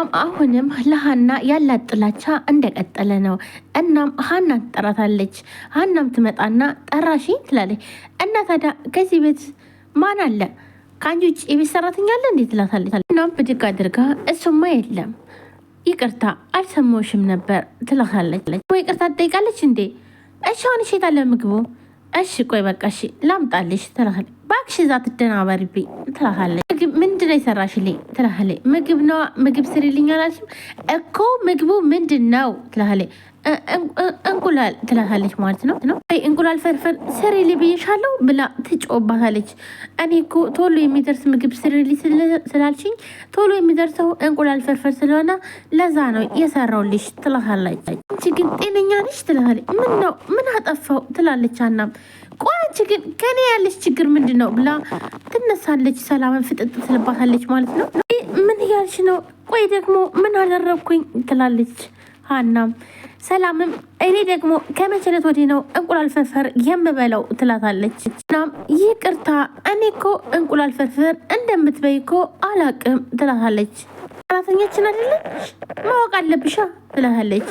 እናም አሁንም ለሃና ያላት ጥላቻ እንደቀጠለ ነው። እናም ሃና ትጠራታለች። ሃናም ትመጣና ጠራሽ ትላለች። እና ታዲያ ከዚህ ቤት ማን አለ? ከአንቺ ውጭ የቤት ሰራተኛ አለ እንዴት ትላታለች። እናም ብድግ አድርጋ እሱማ የለም ይቅርታ አልሰማሁሽም ነበር ትላታለች። ይቅርታ ትጠይቃለች እንዴ? እሺ አሁን እሺ የታለ ምግቡ? እሺ ቆይ በቃ እሺ ላምጣልሽ ትላታለች። ባክሽ እዛ ትደናበሪብኝ ትላታለች። ምግብ ምንድን ነው የሰራሽልኝ ትላታለች። ምግብ ነዋ። ምግብ ስሪልኝ አላልሽም እኮ ምግቡ ምንድን ነው ትላታለች። እንቁላል ትላታለች ማለት ነው። እንቁላል ፍርፍር ስሪልኝ ብዬሻለሁ ብላ ትጮባታለች። እኔ እኮ ቶሎ የሚደርስ ምግብ ስሪልኝ ስላልሽኝ ቶሎ የሚደርሰው እንቁላል ፍርፍር ስለሆነ ለዛ ነው የሰራውልሽ ትላታለች። አንቺ ግን ጤነኛ ነሽ ትላታለች። ምን ነው ምን አጠፋው ትላለች። አናም ቆይ አንቺ ግን ከኔ ያለሽ ችግር ምንድን ነው ብላ ትነሳለች። ሰላምን ፍጥጥ ትልባታለች ማለት ነው። ምን እያልሽ ነው? ቆይ ደግሞ ምን አደረግኩኝ ትላለች ሃናም። ሰላምም እኔ ደግሞ ከመቸለት ወዲህ ነው እንቁላል ፍርፍር የምበለው ትላታለች። እናም ይቅርታ እኔ እኮ እንቁላል ፍርፍር እንደምትበይ እኮ አላቅም ትላታለች። ሰራተኛችን አይደለች ማወቅ አለብሻ ትላታለች።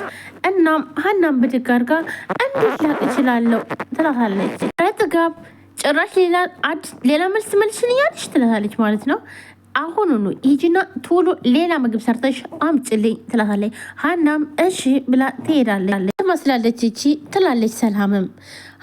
እናም ሃናም ብድግ አድርጋ እንዴት ላቅ እችላለሁ ትላታለች። ጥጋብ ጭራሽ ሌላ መልስ መልሽልኛለች ትላታለች ማለት ነው። አሁኑኑ ሂጂና ቶሎ ሌላ ምግብ ሰርተሽ አምጭልኝ ትላታለች። ሃናም እሺ ብላ ትሄዳለች። ትመስላለች እቺ ትላለች ሰላምም።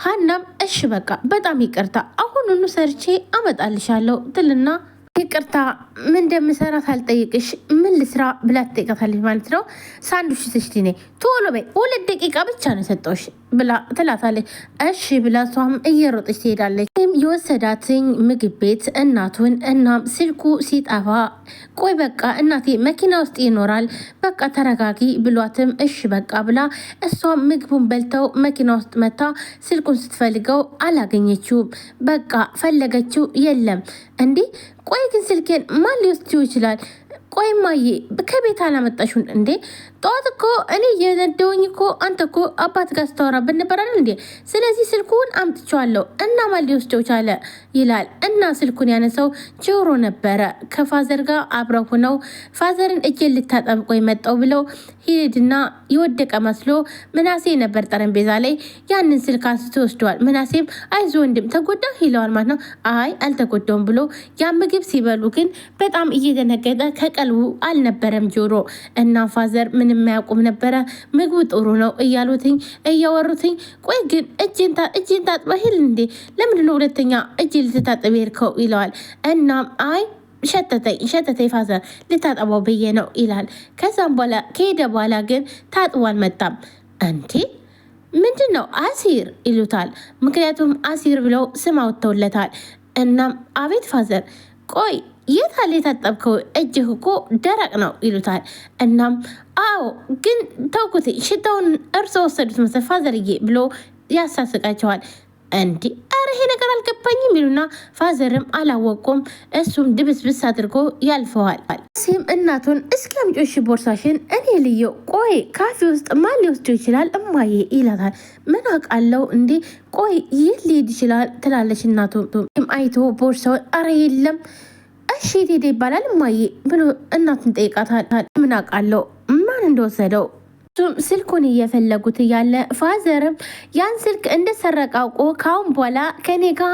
ሃናም እሺ በቃ በጣም ይቅርታ አሁኑኑ ሰርቼ አመጣልሻለሁ ትልና ይቅርታ ምን እንደምሰራ ሳልጠይቅሽ ምን ልስራ ብላ ትጠይቃታለች ማለት ነው። ሳንዱሽ ስሽቲ ኔ ቶሎ በይ 2 ደቂቃ ብቻ ነው የሰጠሁሽ ብላ ትላታለች። እሺ ብላ እሷም እየሮጠች ትሄዳለች። የወሰዳትኝ ምግብ ቤት እናቱን እናም ስልኩ ሲጠፋ ቆይ በቃ እናቴ መኪና ውስጥ ይኖራል በቃ ተረጋጊ ብሏትም እሺ በቃ ብላ እሷም ምግቡን በልተው መኪና ውስጥ መታ ስልኩን ስትፈልገው አላገኘችውም። በቃ ፈለገችው የለም። እንዲህ ቆይ ግን ስልኬን ማን ሊወስደው ይችላል? ቆይ ማዬ ከቤት አላመጣሽውን እንዴ? ጠዋት እኮ እኔ የነደውኝ እኮ አንተ እኮ አባት ጋር ስታወራበት ነበር አይደል እንዴ? ስለዚህ ስልኩን አምጥቼዋለሁ እና ማን ሊወስደው ቻለ ይላል። እና ስልኩን ያነሳው ጆሮ ነበረ። ከፋዘር ጋር አብረው ሆነው ፋዘርን እጄን ልታጠብቆ የመጣው ብለው ሂድና የወደቀ መስሎ ምናሴ ነበር ጠረጴዛ ላይ ያንን ስልክ አንስቶ ወስደዋል። ምናሴም አይዞ ወንድም ተጎዳ ይለዋል ማለት ነው። አይ አልተጎዳውም ብሎ ያ ምግብ ሲበሉ ግን በጣም እየደነገጠ ከቀልቡ አልነበረም ጆሮ እና ፋዘር ምንም የማያውቁም ነበረ። ምግቡ ጥሩ ነው እያሉትኝ እያወሩትኝ ቆይ ግን እጅን ታጥበህል እንዴ? ለምንድነው ሁለተኛ እጅ ልትታጠብ ሄድከው ይለዋል። እናም አይ ሸተተኝ ፋዘር ልታጠባው ብዬ ነው ይላል። ከዛም በኋላ ከሄደ በኋላ ግን ታጥቦ አልመጣም። እንዴ ምንድን ነው አሲር ይሉታል። ምክንያቱም አሲር ብለው ስም አውጥተውለታል። እናም አቤት ፋዘር ቆይ የት አለ የታጠብከው? እጅህ እኮ ደረቅ ነው ይሉታል። እናም አዎ ግን ተውኩት ሽታውን እርሶ ወሰዱት መሰል ፋዘርዬ ብሎ ያሳስቃቸዋል። እንዲህ ኧረ ይሄ ነገር አልገባኝም ይሉና ፋዘርም አላወቁም። እሱም ድብስብስ አድርጎ ያልፈዋል። ሲም እናቱን እስኪ አምጪ ቦርሳሽን እኔ ልየው። ቆይ ካፌ ውስጥ ማን ሊወስደው ይችላል እማዬ ይላታል። ምን አውቃለሁ እንዴ ቆይ የት ሊሄድ ይችላል ትላለች እናቱ። አይቶ ቦርሳውን ኧረ የለም እሺ ሄደ ይባላል እማዬ ብሎ እናቱን ጠይቃታል። ምን አውቃለሁ ማን እንደወሰደው። ስልኩን እየፈለጉት እያለ ፋዘርም ያን ስልክ እንደሰረቀ አውቆ ካሁን በኋላ ከኔ ጋር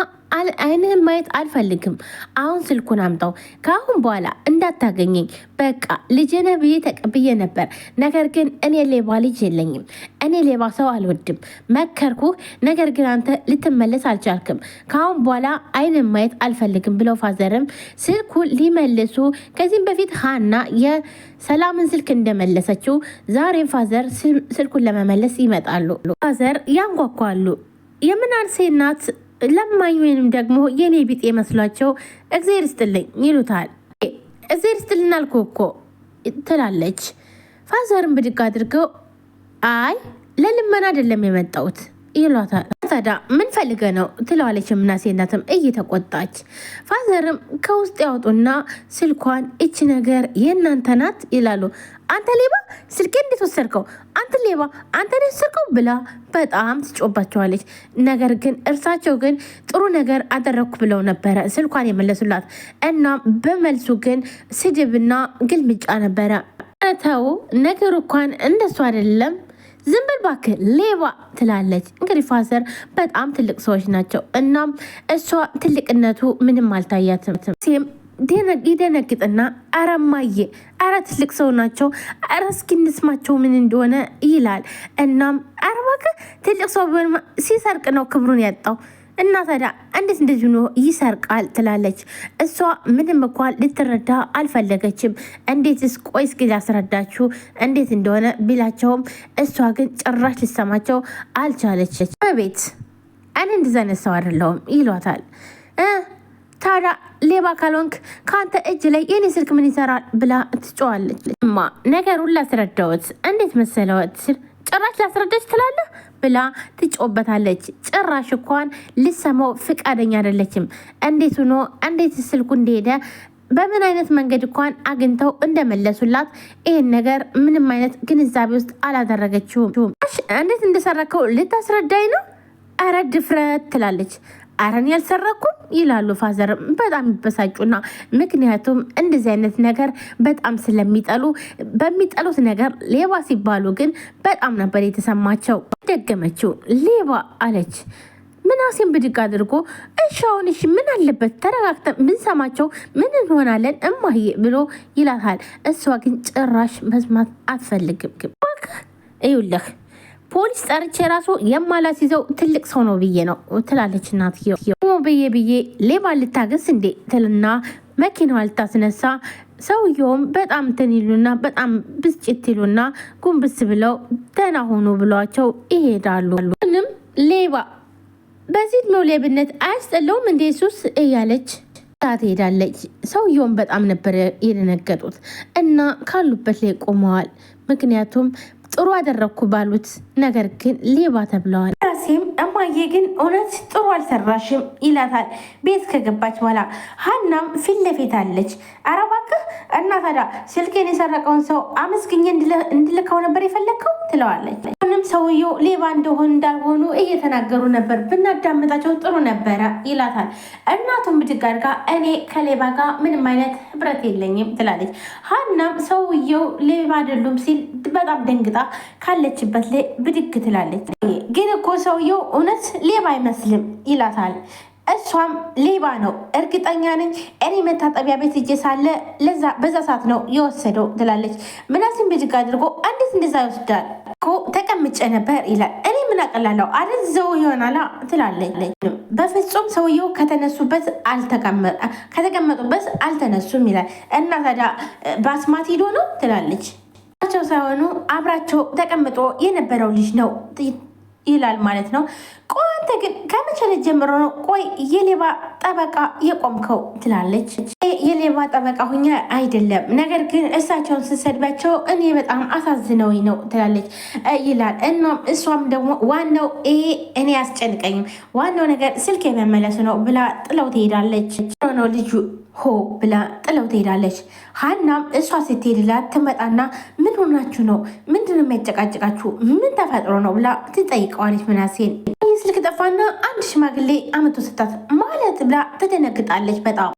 አይንህን ማየት አልፈልግም። አሁን ስልኩን አምጣው። ከአሁን በኋላ እንዳታገኘኝ። በቃ ልጄነ ብዬ ተቀብዬ ነበር። ነገር ግን እኔ ሌባ ልጅ የለኝም። እኔ ሌባ ሰው አልወድም። መከርኩህ፣ ነገር ግን አንተ ልትመለስ አልቻልክም። ከአሁን በኋላ አይንን ማየት አልፈልግም ብለው ፋዘርም ስልኩን ሊመልሱ ከዚህም በፊት ሃና የሰላምን ስልክ እንደመለሰችው ዛሬም ፋዘር ስልኩን ለመመለስ ይመጣሉ። ፋዘር ያንኳኳሉ። የምናሴ እናት ለማኝ ወይንም ደግሞ የኔ ቢጤ መስሏቸው እግዚአብሔር ይስጥልኝ ይሉታል። እግዚአብሔር ይስጥልን አልኩህ እኮ ትላለች። ፋዘርን ብድግ አድርገው አይ ለልመና አይደለም የመጣሁት ይሏታል። ታዲያ ምን ፈልገ ነው ትለዋለች። ምናሴ እናትም እየተቆጣች ፋዘርም ከውስጥ ያወጡና ስልኳን እች ነገር የእናንተ ናት ይላሉ። አንተ ሌባ ስልኬ እንዴት ወሰድከው? አንተ ሌባ አንተ እንዴት ወሰድከው ብላ በጣም ትጮባቸዋለች። ነገር ግን እርሳቸው ግን ጥሩ ነገር አደረግኩ ብለው ነበረ ስልኳን የመለሱላት እና በመልሱ ግን ስድብና ግልምጫ ነበረ። ተው ነገሩ እንኳን እንደሱ አይደለም ዝም በል እባክህ ሌባ ትላለች። እንግዲህ ፋዘር በጣም ትልቅ ሰዎች ናቸው። እናም እሷ ትልቅነቱ ምንም አልታያትም። ሴም ይደነግጥና አረ እማዬ አረ ትልቅ ሰው ናቸው፣ አረ እስኪ እንስማቸው ምን እንደሆነ ይላል። እናም አረ እባክህ ትልቅ ሰው ሲሰርቅ ነው ክብሩን ያጣው እና ታዲያ እንዴት እንደዚህ ነው ይሰርቃል ትላለች። እሷ ምንም እንኳን ልትረዳ አልፈለገችም። እንዴትስ ቆይ እስኪ ላስረዳችሁ እንዴት እንደሆነ ቢላቸውም እሷ ግን ጭራሽ ልሰማቸው አልቻለች። ቤት እኔ እንደዚህ አይነት ሰው አይደለሁም ይሏታል። ታዲያ ሌባ ካልሆንክ ከአንተ እጅ ላይ የኔ ስልክ ምን ይሰራል ብላ ትጮዋለች። እማ ነገሩን ላስረዳዎት እንዴት መሰለዎት ጭራሽ ላስረዳች ትላለህ ብላ ትጮበታለች። ጭራሽ እንኳን ልሰማው ፍቃደኛ አይደለችም። እንዴት ሆኖ እንዴት ስልኩ እንደሄደ በምን አይነት መንገድ እንኳን አግኝተው እንደመለሱላት ይሄን ነገር ምንም አይነት ግንዛቤ ውስጥ አላደረገችውም። እንዴት እንደሰረከው ልታስረዳኝ ነው? አረ ድፍረት ትላለች። አረን ያልሰረኩም ይላሉ ፋዘር በጣም ይበሳጩና ምክንያቱም እንደዚህ አይነት ነገር በጣም ስለሚጠሉ በሚጠሉት ነገር ሌባ ሲባሉ ግን በጣም ነበር የተሰማቸው። ደገመችው ሌባ አለች። ምናሴን ብድግ አድርጎ እሻውን እሺ ምን አለበት ተረጋግተን ብንሰማቸው ምን እንሆናለን እማዬ ብሎ ይላታል። እሷ ግን ጭራሽ መስማት አትፈልግም። ይኸውልህ ፖሊስ ጠርቼ ራሱ የማላስይዘው ትልቅ ሰው ነው ብዬ ነው ትላለች እናትየው። ብዬ ሌባ ልታገስ እንዴ ትልና መኪናዋ ልታስነሳ ሰውየውም በጣም ትንሉና በጣም ብስጭት ይሉና ጉንብስ ብለው ደህና ሆኑ ብሏቸው ይሄዳሉ። ምንም ሌባ በዚህ እድሜው ሌብነት አያስጠላውም እንዴ ሱስ እያለች ትሄዳለች። ሰውየውም በጣም ነበር የደነገጡት እና ካሉበት ላይ ቆመዋል። ምክንያቱም ጥሩ አደረግኩ ባሉት ነገር ግን ሌባ ተብለዋል። ራሴም እማዬ ግን እውነት ጥሩ አልሰራሽም ይላታል። ቤት ከገባች በኋላ ሀናም ፊት ለፊት አለች። ኧረ እባክህ እና ታዲያ ስልኬን የሰረቀውን ሰው አመስግኜ እንድልከው ነበር የፈለግከው ትለዋለች። ምንም ሰውየው ሌባ እንደሆን እንዳልሆኑ እየተናገሩ ነበር፣ ብናዳምጣቸው ጥሩ ነበረ ይላታል። እናቱም ብድግ አድርጋ እኔ ከሌባ ጋር ምንም አይነት ህብረት የለኝም ትላለች። ሀናም ሰውየው ሌባ አይደሉም ሲል በጣም ደንግጣ ካለችበት ላይ ብድግ ትላለች። ግን እኮ ሰውየው እውነት ሌባ አይመስልም ይላታል። እሷም ሌባ ነው እርግጠኛ ነኝ፣ እኔ መታጠቢያ ቤት እጄ ሳለ በዛ ሰዓት ነው የወሰደው ትላለች። ምናሴን ብድግ አድርጎ እንዴት እንደዛ ይወስዳል እኮ ተቀምጬ ነበር ይላል። እኔ ምን አቀላለሁ አደዘው ይሆናላ ትላለች። በፍጹም ሰውየው ከተቀመጡበት አልተነሱም ይላል። እና ታዲያ በአስማት ሂዶ ነው ትላለች። ሳይሆኑ አብራቸው ተቀምጦ የነበረው ልጅ ነው ይላል ማለት ነው። ቆይ አንተ ግን ከመቼ ዕለት ጀምሮ ነው ቆይ የሌባ ጠበቃ የቆምከው ትላለች። የሌባ ጠበቃ ሁኛ አይደለም፣ ነገር ግን እሳቸውን ስሰድባቸው እኔ በጣም አሳዝነውኝ ነው ትላለች ይላል። እናም እሷም ደግሞ ዋናው ይሄ እኔ አያስጨንቀኝም፣ ዋናው ነገር ስልክ የመመለሱ ነው ብላ ጥለው ትሄዳለች። ነው ልጁ ሆ ብላ ጥለው ትሄዳለች። ሀናም እሷ ስትሄድላት ትመጣና ምን ሆናችሁ ነው? ምንድን ነው የሚያጨቃጭቃችሁ? ምን ተፈጥሮ ነው ብላ ትጠይቀዋለች ምናሴን። ስልክ ጠፋና አንድ ሽማግሌ አመቶ ስታት ማለት ብላ ትደነግጣለች በጣም